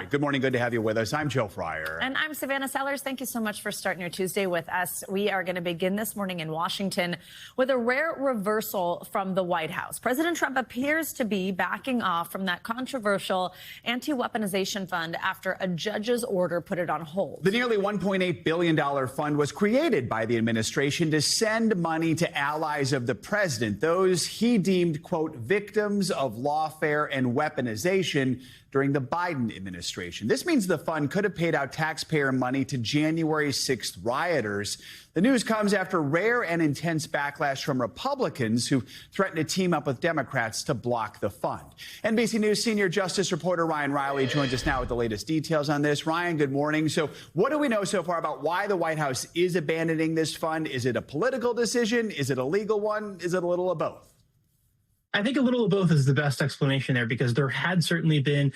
Good morning. Good to have you with us. I'm Joe Fryer. And I'm Savannah Sellers. Thank you so much for starting your Tuesday with us. We are going to begin this morning in Washington with a rare reversal from the White House. President Trump appears to be backing off from that controversial anti-weaponization fund after a judge's order put it on hold. The nearly $1.8 billion fund was created by the administration to send money to allies of the president, those he deemed, quote, victims of lawfare and weaponization during the Biden administration. This means the fund could have paid out taxpayer money to January 6th rioters. The news comes after rare and intense backlash from Republicans who threatened to team up with Democrats to block the fund. NBC News senior justice reporter Ryan Riley joins us now with the latest details on this. Ryan, good morning. So what do we know so far about why the White House is abandoning this fund? Is it a political decision? Is it a legal one? Is it a little of both? I think a little of both is the best explanation there, because there had certainly been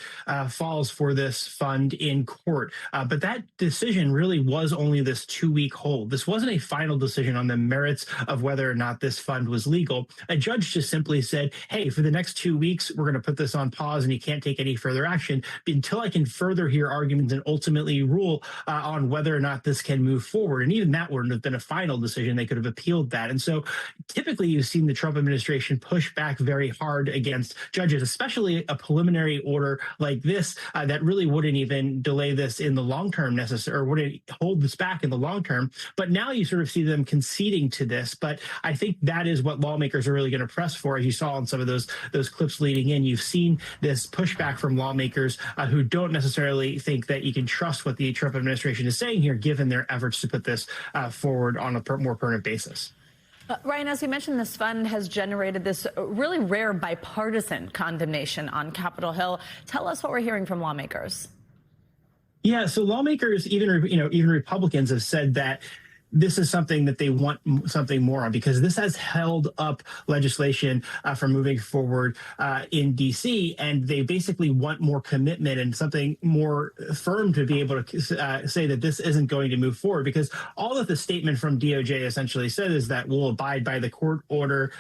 falls for this fund in court. But that decision really was only this 2-week hold. This wasn't a final decision on the merits of whether or not this fund was legal. A judge just simply said, hey, for the next 2 weeks, we're going to put this on pause and you can't take any further action until I can further hear arguments and ultimately rule on whether or not this can move forward. And even that wouldn't have been a final decision. They could have appealed that. And so typically you've seen the Trump administration push back very hard against judges, especially a preliminary order like this that really wouldn't even delay this in the long term necessarily, or wouldn't hold this back in the long term. But now you sort of see them conceding to this. But I think that is what lawmakers are really going to press for. As you saw in some of those clips leading in, you've seen this pushback from lawmakers who don't necessarily think that you can trust what the Trump administration is saying here, given their efforts to put this forward on a more permanent basis. Ryan, as you mentioned, this fund has generated this really rare bipartisan condemnation on Capitol Hill. Tell us what we're hearing from lawmakers. Yeah, so lawmakers, even Republicans, have said that this is something that they want something more on, because this has held up legislation from moving forward in D.C., and they basically want more commitment and something more firm to be able to say that this isn't going to move forward, because all that the statement from DOJ essentially said is that we'll abide by the court order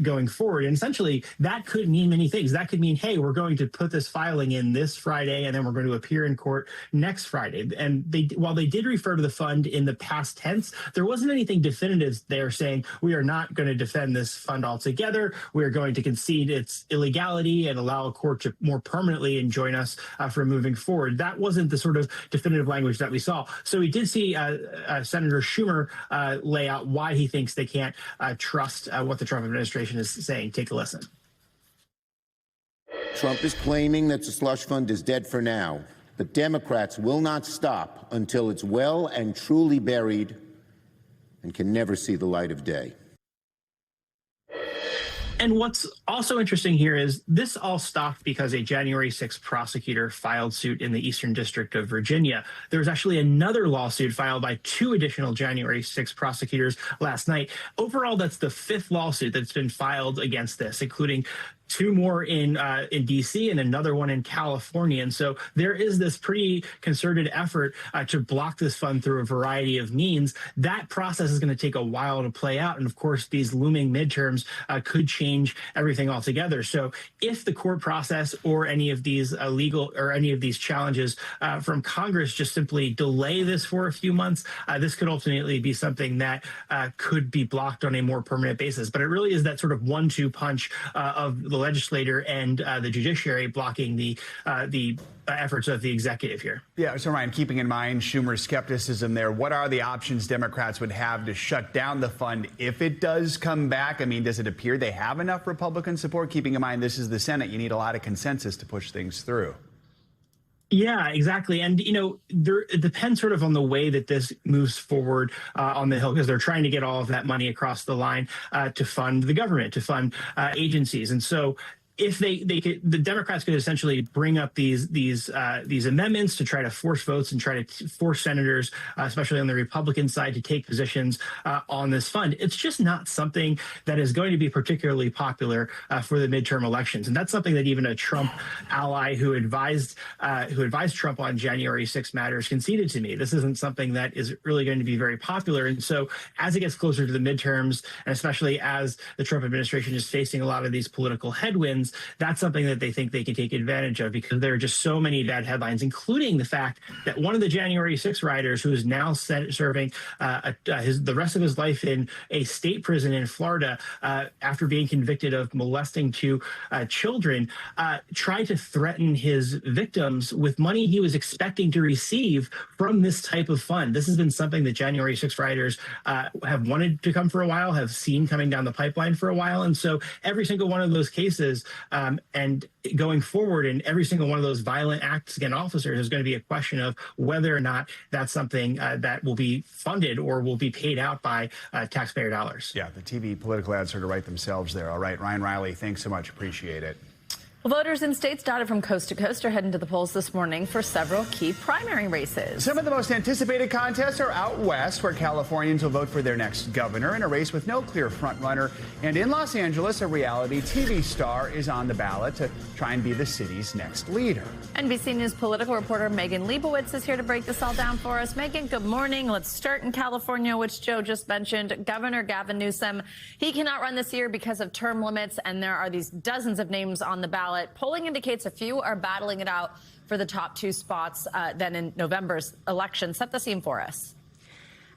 going forward. And essentially that could mean many things. That could mean, hey, we're going to put this filing in this Friday, and then we're going to appear in court next Friday. And while they did refer to the fund in the past tense, there wasn't anything definitive there saying we are not going to defend this fund altogether. We are going to concede its illegality and allow a court to more permanently enjoin us from moving forward. That wasn't the sort of definitive language that we saw. So we did see Senator Schumer lay out why he thinks they can't trust what the Trump administration is saying. Take a listen. Trump is claiming that the slush fund is dead for now, but Democrats will not stop until it's well and truly buried and can never see the light of day. And what's also interesting here is this all stopped because a January 6th prosecutor filed suit in the Eastern District of Virginia. There was actually another lawsuit filed by 2 additional January 6th prosecutors last night. Overall, that's the 5th lawsuit that's been filed against this, including 2 more in D.C. and another one in California. And so there is this pretty concerted effort to block this fund through a variety of means. That process is going to take a while to play out. And of course, these looming midterms could change everything altogether. So if the court process or any of these legal or any of these challenges from Congress just simply delay this for a few months, this could ultimately be something that could be blocked on a more permanent basis. But it really is that sort of 1-2 punch of the legislator and the judiciary blocking the efforts of the executive here. Yeah, so Ryan, keeping in mind Schumer's skepticism there, what are the options Democrats would have to shut down the fund if it does come back? I mean, does it appear they have enough Republican support? Keeping in mind this is the Senate, you need a lot of consensus to push things through. Yeah, exactly. And, it depends sort of on the way that this moves forward on the Hill, because they're trying to get all of that money across the line to fund the government, to fund agencies. And so if the Democrats could essentially bring up these amendments to try to force votes and try to force senators, especially on the Republican side, to take positions on this fund. It's just not something that is going to be particularly popular for the midterm elections, and that's something that even a Trump ally who advised Trump on January 6 matters conceded to me. This isn't something that is really going to be very popular, and so as it gets closer to the midterms, and especially as the Trump administration is facing a lot of these political headwinds, funds, that's something that they think they can take advantage of because there are just so many bad headlines, including the fact that one of the January 6 rioters, who is now serving the rest of his life in a state prison in Florida after being convicted of molesting two children, tried to threaten his victims with money he was expecting to receive from this type of fund. This has been something that January 6 rioters have wanted to come for a while, have seen coming down the pipeline for a while. And so every single one of those cases and going forward in every single one of those violent acts against officers is going to be a question of whether or not that's something that will be funded or will be paid out by taxpayer dollars. Yeah, the TV political ads sort of write themselves there. All right, Ryan Riley, thanks so much. Appreciate it. Well, voters in states dotted from coast to coast are heading to the polls this morning for several key primary races. Some of the most anticipated contests are out west, where Californians will vote for their next governor in a race with no clear frontrunner. And in Los Angeles, a reality TV star is on the ballot to try and be the city's next leader. NBC News political reporter Megan Leibowitz is here to break this all down for us. Megan, good morning. Let's start in California, which Joe just mentioned. Governor Gavin Newsom, he cannot run this year because of term limits, and there are these dozens of names on the ballot. Polling indicates a few are battling it out for the top two spots then in November's election. Set the scene for us.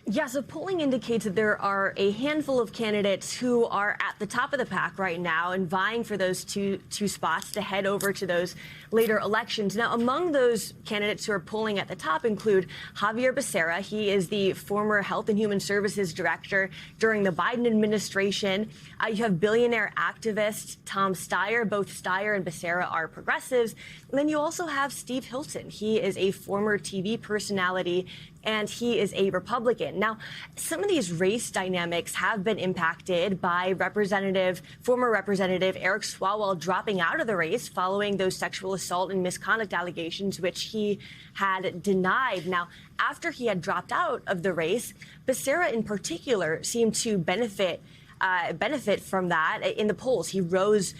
Yeah, so polling indicates that there are a handful of candidates who are at the top of the pack right now and vying for those two spots to head over to those later elections. Now, among those candidates who are polling at the top include Javier Becerra. He is the former Health and Human Services Director during the Biden administration. You have billionaire activist Tom Steyer. Both Steyer and Becerra are progressives. And then you also have Steve Hilton. He is a former TV personality, and he is a Republican. Now, some of these race dynamics have been impacted by former Representative Eric Swalwell dropping out of the race following those sexual assault and misconduct allegations, which he had denied. Now, after he had dropped out of the race, Becerra in particular seemed to benefit from that in the polls. He rose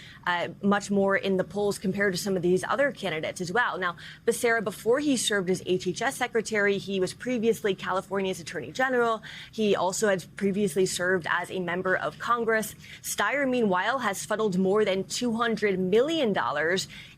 much more in the polls compared to some of these other candidates as well. Now, Becerra, before he served as HHS secretary, he was previously California's attorney general. He also had previously served as a member of Congress. Steyer, meanwhile, has funneled more than $200 million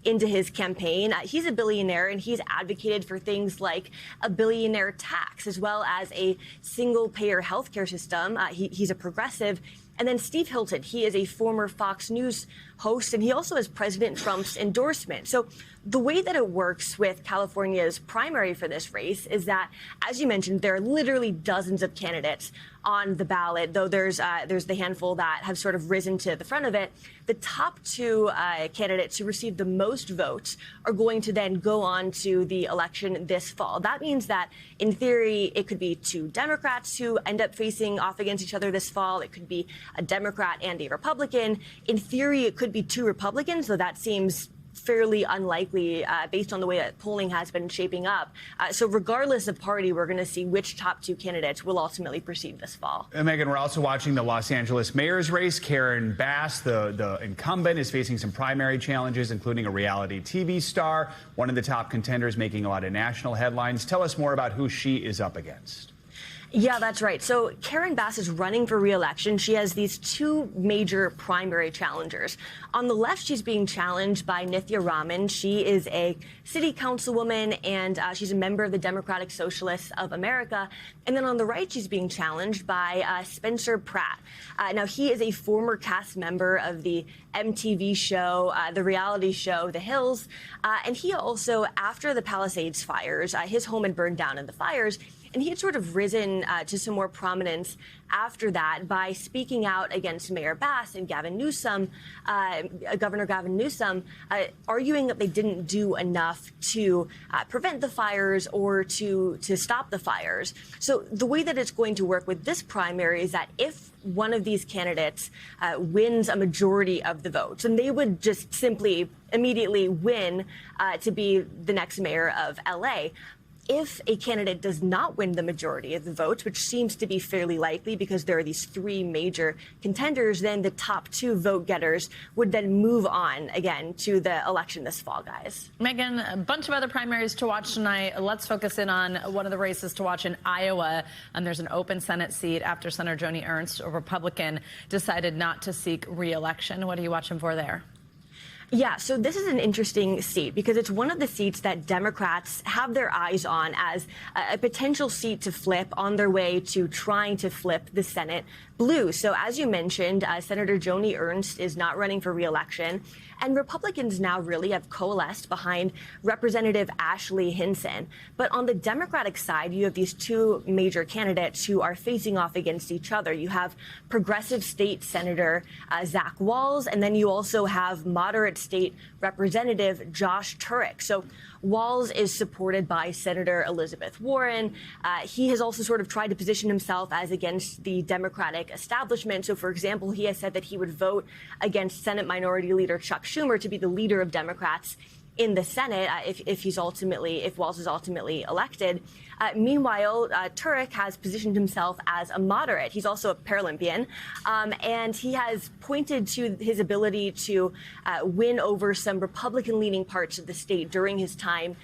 into his campaign. He's a billionaire, and he's advocated for things like a billionaire tax, as well as a single-payer healthcare system. He's a progressive. And then Steve Hilton, he is a former Fox News host, and he also has President Trump's endorsement. So the way that it works with California's primary for this race is that, as you mentioned, there are literally dozens of candidates on the ballot, though there's the handful that have sort of risen to the front of it. The top two candidates who receive the most votes are going to then go on to the election this fall. That means that, in theory, it could be two Democrats who end up facing off against each other this fall. It could be a Democrat and a Republican. In theory, it could be two Republicans, though that seems fairly unlikely based on the way that polling has been shaping up. So regardless of party, we're going to see which top two candidates will ultimately proceed this fall. And Megan, we're also watching the Los Angeles mayor's race. Karen Bass, the incumbent, is facing some primary challenges, including a reality TV star, one of the top contenders making a lot of national headlines. Tell us more about who she is up against. Yeah, that's right. So Karen Bass is running for re-election. She has these two major primary challengers. On the left, she's being challenged by Nithya Raman. She is a city councilwoman, and she's a member of the Democratic Socialists of America. And then on the right, she's being challenged by Spencer Pratt. Now, he is a former cast member of the MTV show, the reality show, The Hills. And he also, after the Palisades fires, his home had burned down in the fires. And he had sort of risen to some more prominence after that by speaking out against Mayor Bass and Gavin Newsom, Governor Gavin Newsom, arguing that they didn't do enough to prevent the fires or to stop the fires. So the way that it's going to work with this primary is that if one of these candidates wins a majority of the votes, and they would just simply immediately win to be the next mayor of LA. If a candidate does not win the majority of the votes, which seems to be fairly likely because there are these three major contenders, then the top two vote getters would then move on again to the election this fall, guys. Megan, a bunch of other primaries to watch tonight. Let's focus in on one of the races to watch in Iowa. And there's an open Senate seat after Senator Joni Ernst, a Republican, decided not to seek re-election. What are you watching for there? Yeah, so this is an interesting seat because it's one of the seats that Democrats have their eyes on as a potential seat to flip on their way to trying to flip the Senate blue. So as you mentioned, Senator Joni Ernst is not running for re-election, and Republicans now really have coalesced behind Representative Ashley Hinson. But on the Democratic side, you have these two major candidates who are facing off against each other. You have progressive state Senator Zach Walz, and then you also have moderate state Representative Josh Turek. So Walz is supported by Senator Elizabeth Warren. He has also sort of tried to position himself as against the Democratic establishment. So, for example, he has said that he would vote against Senate Minority Leader Chuck Schumer to be the leader of Democrats in the Senate if Walz is ultimately elected. Meanwhile, Turek has positioned himself as a moderate. He's also a Paralympian, and he has pointed to his ability to win over some Republican-leaning parts of the state during his time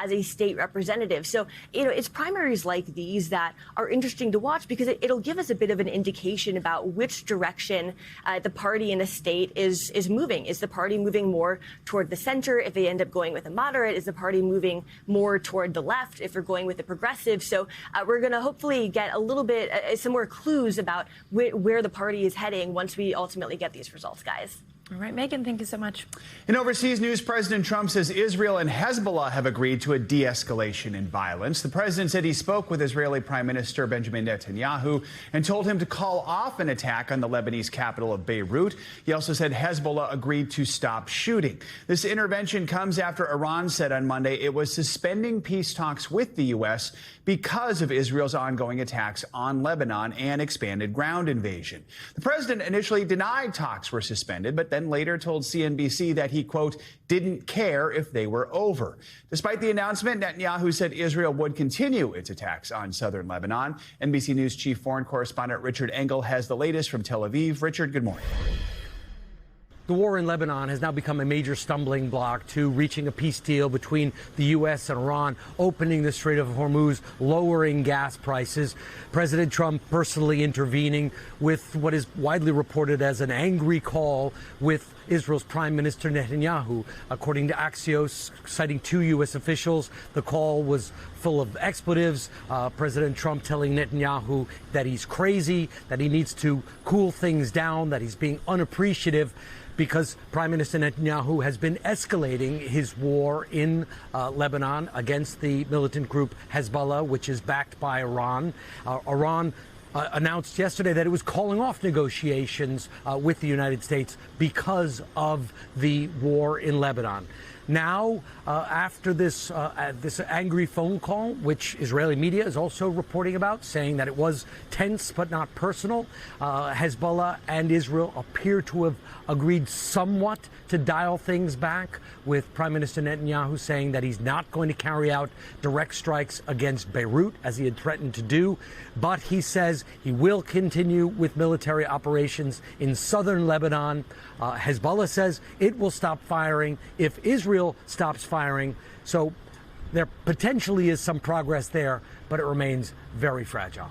as a state representative. So, it's primaries like these that are interesting to watch because it'll give us a bit of an indication about which direction the party in a state is moving. Is the party moving more toward the center if they end up going with a moderate? Is the party moving more toward the left if we're going with a progressive? So we're going to hopefully get a little bit, some more clues about where the party is heading once we ultimately get these results, guys. All right, Megan, thank you so much. In overseas news, President Trump says Israel and Hezbollah have agreed to a de-escalation in violence. The president said he spoke with Israeli Prime Minister Benjamin Netanyahu and told him to call off an attack on the Lebanese capital of Beirut. He also said Hezbollah agreed to stop shooting. This intervention comes after Iran said on Monday it was suspending peace talks with the U.S. because of Israel's ongoing attacks on Lebanon and expanded ground invasion. The president initially denied talks were suspended, but then later told CNBC that he, quote, didn't care if they were over. Despite the announcement, Netanyahu said Israel would continue its attacks on southern Lebanon. NBC News chief foreign correspondent Richard Engel has the latest from Tel Aviv. Richard, good morning. The war in Lebanon has now become a major stumbling block to reaching a peace deal between the U.S. and Iran, opening the Strait of Hormuz, lowering gas prices. President Trump personally intervening with what is widely reported as an angry call with Israel's Prime Minister Netanyahu. According to Axios, citing two U.S. officials, the call was full of expletives. President Trump telling Netanyahu that he's crazy, that he needs to cool things down, that he's being unappreciative, because Prime Minister Netanyahu has been escalating his war in Lebanon against the militant group Hezbollah, which is backed by Iran. Iran announced yesterday that it was calling off negotiations with the United States because of the war in Lebanon. Now, after this angry phone call, which Israeli media is also reporting about, saying that it was tense but not personal, Hezbollah and Israel appear to have agreed somewhat to dial things back, with Prime Minister Netanyahu saying that he's not going to carry out direct strikes against Beirut, as he had threatened to do, but he says he will continue with military operations in southern Lebanon. Hezbollah says it will stop firing if Israel stops firing. So there potentially is some progress there, but it remains very fragile.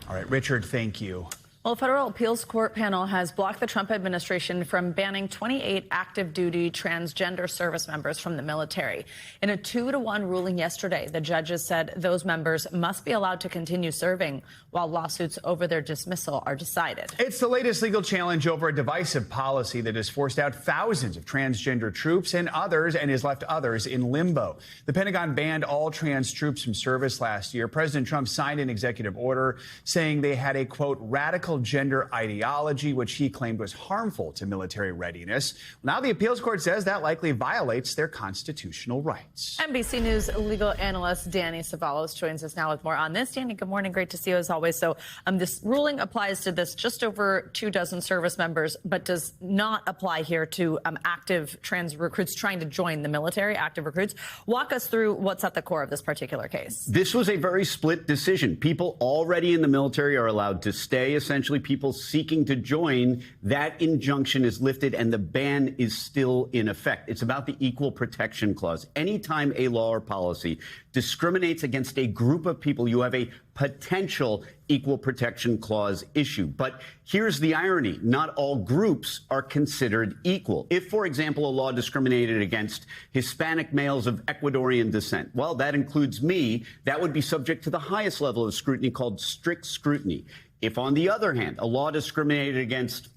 All right, Richard, thank you. Well, a federal appeals court panel has blocked the Trump administration from banning 28 active duty transgender service members from the military. In a 2-to-1 ruling yesterday, the judges said those members must be allowed to continue serving while lawsuits over their dismissal are decided. It's the latest legal challenge over a divisive policy that has forced out thousands of transgender troops and has left others in limbo. The Pentagon banned all trans troops from service last year. President Trump signed an executive order saying they had a, quote, radical gender ideology, which he claimed was harmful to military readiness. Now the appeals court says that likely violates their constitutional rights. NBC News legal analyst Danny Savalos joins us now with more on this. Danny, good morning. Great to see you as always. So this ruling applies to this just over 24 service members, but does not apply here to active trans recruits trying to join the military, active recruits. Walk us through what's at the core of this particular case. This was a very split decision. People already in the military are allowed to stay essentially essentially people seeking to join, that injunction is lifted and the ban is still in effect. It's about the Equal Protection Clause. Anytime a law or policy discriminates against a group of people, you have a potential Equal Protection Clause issue. But here's the irony. Not all groups are considered equal. If, for example, a law discriminated against Hispanic males of Ecuadorian descent, well, that includes me, that would be subject to the highest level of scrutiny called strict scrutiny. If, on the other hand, a law discriminated against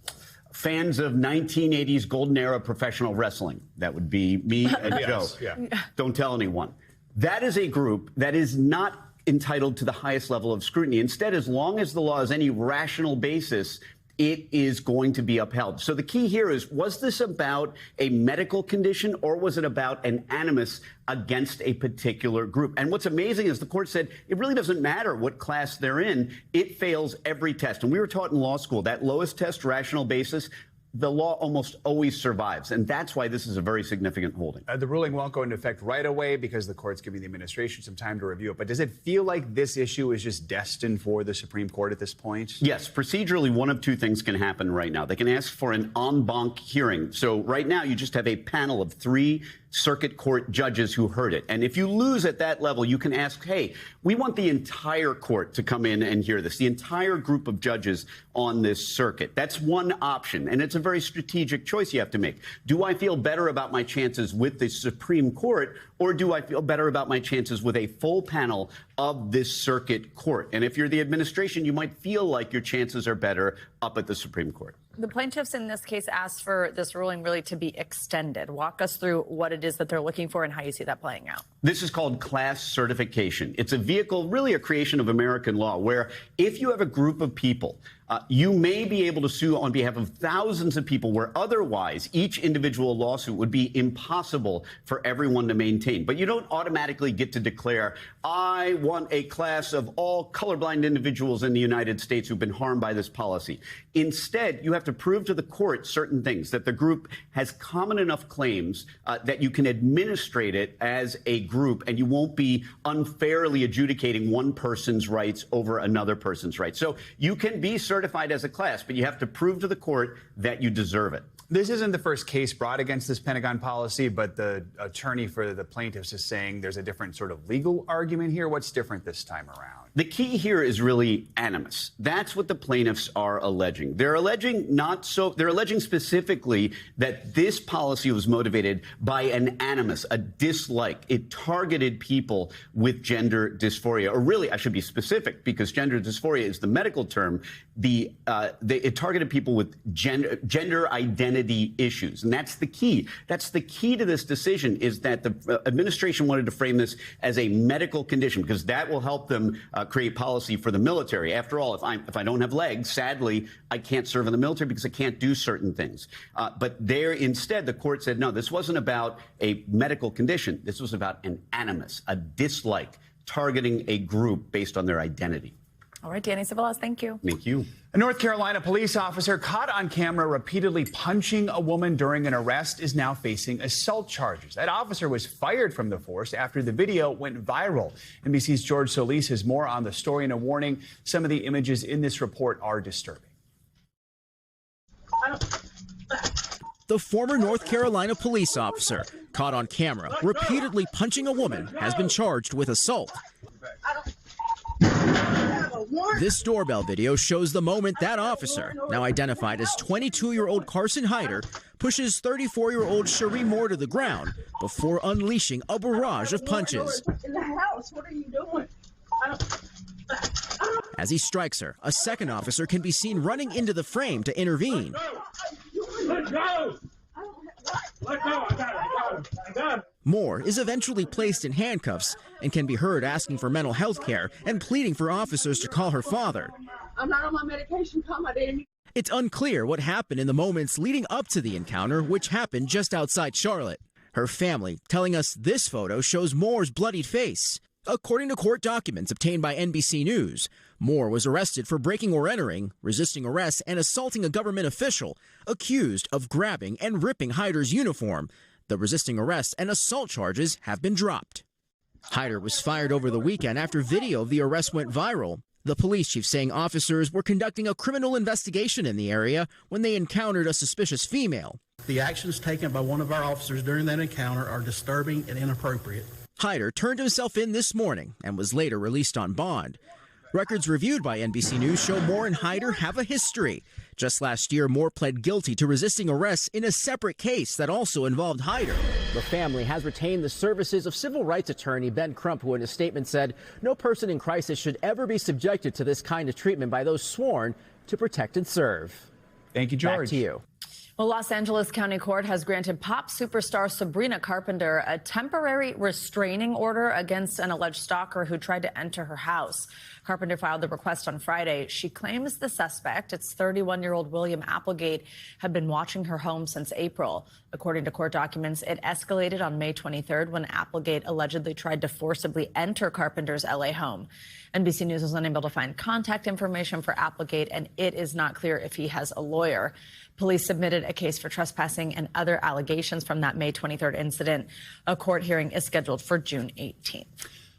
fans of 1980s golden era professional wrestling, that would be me and Joe. Yeah. Don't tell anyone. That is a group that is not entitled to the highest level of scrutiny. Instead, as long as the law has any rational basis, it is going to be upheld. So the key here is, was this about a medical condition or was it about an animus against a particular group? And what's amazing is the court said it really doesn't matter what class they're in. It fails every test. And we were taught in law school that lowest test, rational basis, the law almost always survives. And that's why this is a very significant holding. The ruling won't go into effect right away because the court's giving the administration some time to review it. But does it feel like this issue is just destined for the Supreme Court at this point? Yes. Procedurally, one of two things can happen right now. They can ask for an en banc hearing. So right now, you just have a panel of 3 circuit court judges who heard it. And if you lose at that level, you can ask, hey, we want the entire court to come in and hear this, the entire group of judges on this circuit. That's one option. And it's a very strategic choice you have to make. Do I feel better about my chances with the Supreme Court, or do I feel better about my chances with a full panel of this circuit court? And if you're the administration, you might feel like your chances are better up at the Supreme Court. The plaintiffs in this case asked for this ruling really to be extended. Walk us through what it is that they're looking for and how you see that playing out. This is called class certification. It's a vehicle, really a creation of American law, where if you have a group of people, you may be able to sue on behalf of thousands of people where otherwise each individual lawsuit would be impossible for everyone to maintain. But you don't automatically get to declare, I want a class of all colorblind individuals in the United States who've been harmed by this policy. Instead, you have to prove to the court certain things, that the group has common enough claims that you can administrate it as a group and you won't be unfairly adjudicating one person's rights over another person's rights. So you can be certified as a class, but you have to prove to the court that you deserve it. This isn't the first case brought against this Pentagon policy, but the attorney for the plaintiffs is saying there's a different sort of legal argument here. What's different this time around? The key here is really animus. That's what the plaintiffs are alleging. They're alleging they're alleging specifically that this policy was motivated by an animus, a dislike. It targeted people with gender dysphoria, or really, I should be specific because gender dysphoria is the medical term. It targeted people with gender identity issues. And that's the key. That's the key to this decision, is that the administration wanted to frame this as a medical condition because that will help them create policy for the military. After all, if I don't have legs, sadly, I can't serve in the military because I can't do certain things. But there, instead, the court said, no, this wasn't about a medical condition. This was about an animus, a dislike, targeting a group based on their identity. All right, Danny Civilas, thank you. Thank you. A North Carolina police officer caught on camera repeatedly punching a woman during an arrest is now facing assault charges. That officer was fired from the force after the video went viral. NBC's George Solis has more on the story and a warning. Some of the images in this report are disturbing. The former North Carolina police officer, caught on camera repeatedly punching a woman, has been charged with assault. This doorbell video shows the moment that officer, now identified as 22-year-old Carson Hyder, pushes 34-year-old Cherie Moore to the ground before unleashing a barrage of punches. In the house, what are you doing? As he strikes her, a second officer can be seen running into the frame to intervene. Let go! Let go! I got it. Moore is eventually placed in handcuffs and can be heard asking for mental health care and pleading for officers to call her father. I'm not on my medication. Call my daddy. It's unclear what happened in the moments leading up to the encounter, which happened just outside Charlotte. Her family telling us this photo shows Moore's bloodied face. According to court documents obtained by NBC News, Moore was arrested for breaking or entering, resisting arrest, and assaulting a government official, accused of grabbing and ripping Hyder's uniform. The resisting arrest and assault charges have been dropped. Hyder was fired over the weekend after video of the arrest went viral. The police chief saying officers were conducting a criminal investigation in the area when they encountered a suspicious female. The actions taken by one of our officers during that encounter are disturbing and inappropriate. Hyder turned himself in this morning and was later released on bond. Records reviewed by NBC News show Moore and Hyder have a history. Just last year, Moore pled guilty to resisting arrest in a separate case that also involved Hyder. The family has retained the services of civil rights attorney Ben Crump, who in a statement said no person in crisis should ever be subjected to this kind of treatment by those sworn to protect and serve. Thank you, George. Back to you. Well, Los Angeles County Court has granted pop superstar Sabrina Carpenter a temporary restraining order against an alleged stalker who tried to enter her house. Carpenter filed the request on Friday. She claims the suspect, it's 31-year-old William Applegate, had been watching her home since April. According to court documents, it escalated on May 23rd when Applegate allegedly tried to forcibly enter Carpenter's LA home. NBC News was unable to find contact information for Applegate, and it is not clear if he has a lawyer. Police submitted a case for trespassing and other allegations from that May 23rd incident. A court hearing is scheduled for June 18th.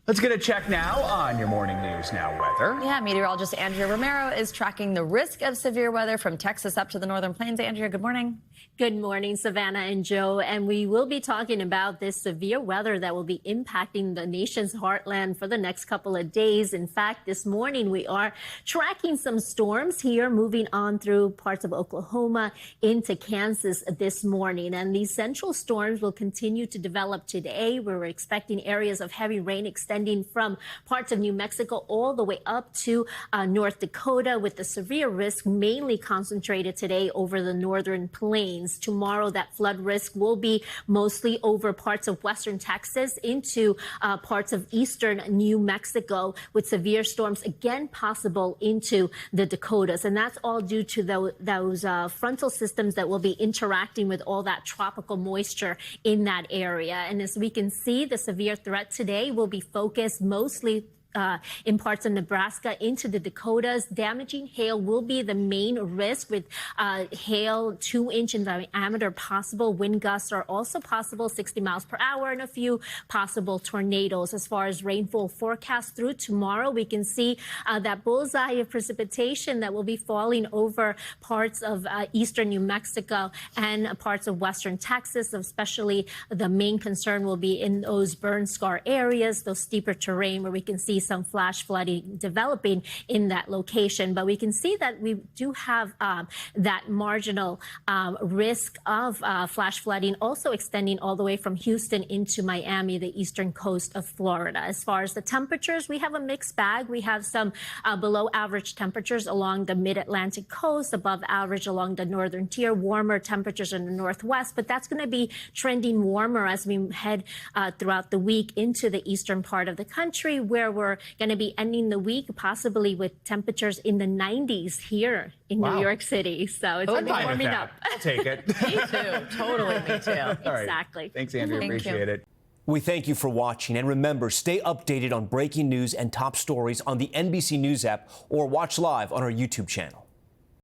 Let's get a check now on your morning news now weather. Yeah, meteorologist Andrea Romero is tracking the risk of severe weather from Texas up to the northern plains. Andrea, good morning. Good morning, Savannah and Joe. And we will be talking about this severe weather that will be impacting the nation's heartland for the next couple of days. In fact, this morning we are tracking some storms here moving on through parts of Oklahoma into Kansas this morning. And these central storms will continue to develop today. We're expecting areas of heavy rain extending from parts of New Mexico all the way up to North Dakota, with the severe risk mainly concentrated today over the northern plains. Tomorrow, that flood risk will be mostly over parts of western Texas into parts of eastern New Mexico, with severe storms again possible into the Dakotas. And that's all due to those frontal systems that will be interacting with all that tropical moisture in that area. And as we can see, the severe threat today will be focused mostly in parts of Nebraska into the Dakotas. Damaging hail will be the main risk, with hail 2-inch in diameter possible. Wind gusts are also possible, 60 miles per hour, and a few possible tornadoes. As far as rainfall forecast through tomorrow, we can see that bullseye of precipitation that will be falling over parts of eastern New Mexico and parts of western Texas. Especially the main concern will be in those burn scar areas, those steeper terrain where we can see some flash flooding developing in that location. But we can see that we do have that marginal risk of flash flooding also extending all the way from Houston into Miami, the eastern coast of Florida. As far as the temperatures, we have a mixed bag. We have some below average temperatures along the mid-Atlantic coast, above average along the northern tier, warmer temperatures in the northwest, but that's going to be trending warmer as we head throughout the week into the eastern part of the country, where we're going to be ending the week possibly with temperatures in the 90s here in New York City. So it's going to be warming up. I'll take it. Me too. Totally, me too. Exactly. Right. Thanks, Andrea. Appreciate it. We thank you for watching, and remember, stay updated on breaking news and top stories on the NBC News app or watch live on our YouTube channel.